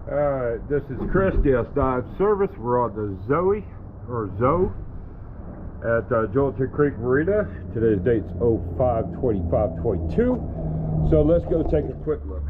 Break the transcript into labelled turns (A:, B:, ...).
A: Alright, this is Chris, DS Dive Service. We're on the Zoe at Jolton Creek Marina. Today's date's 05/25/22. So let's go take a quick look.